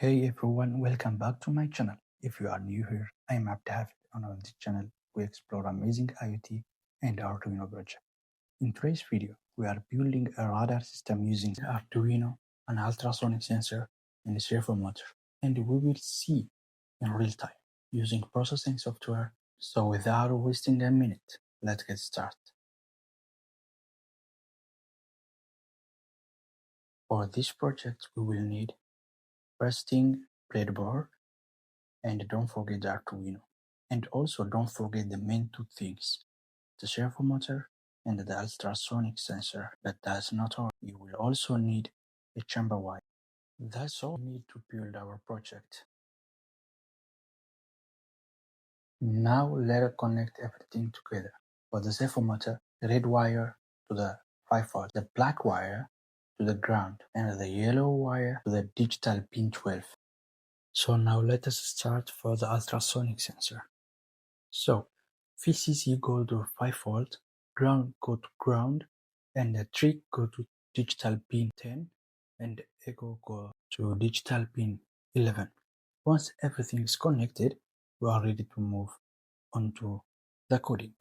Hey everyone, welcome back to my channel. If you are new here, I am Abdaf, and on this channel we explore amazing IoT and Arduino projects. In today's video, we are building a radar system using Arduino, an ultrasonic sensor, and a servo motor, and we will see in real time using processing software. So without wasting a minute, let's get started. For this project, we will need first thing breadboard, and don't forget the Arduino. And also don't forget the main two things, the servo motor and the ultrasonic sensor. But that's not all. You will also need a chamber wire. That's all we need to build our project. Now let's connect everything together. For the servo motor, the red wire to the 5V, the black wire to the ground, and the yellow wire to the digital pin 12. So now let us start for the ultrasonic sensor. So VCC go to 5V, ground go to ground, and the trick go to digital pin 10, and echo go to digital pin 11. Once everything is connected, we are ready to move on to the coding.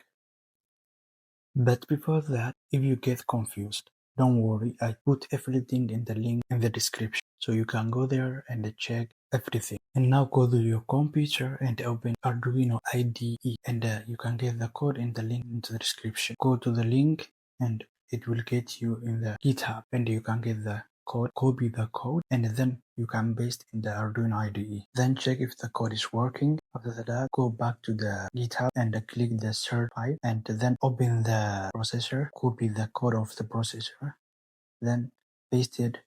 But before that, if you get confused, don't worry, I put everything in the link in the description, so you can go there and check everything. And now go to your computer and open Arduino IDE, and you can get the code in the link in the description. Go to the link and it will get you in the GitHub, and you can get the code, copy the code, and then you can paste in the Arduino IDE. Then check if the code is working. After that, go back to the GitHub and click the start file, and then open the processor, copy the code of the processor, then paste it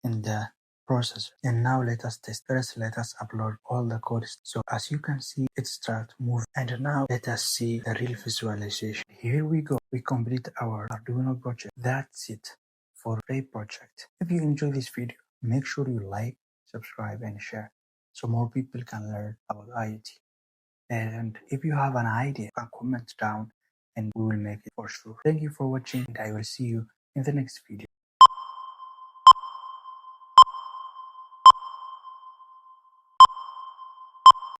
in the processor. And now let us test. First, let us upload all the codes. So as you can see, it starts moving. And now let us see the real visualization. Here we go. We complete our Arduino project. That's it for a project. If you enjoy this video, make sure you like, subscribe, and share so more people can learn about IoT. And if you have an idea, you can comment down and we will make it for sure. Thank you for watching, and I will see you in the next video.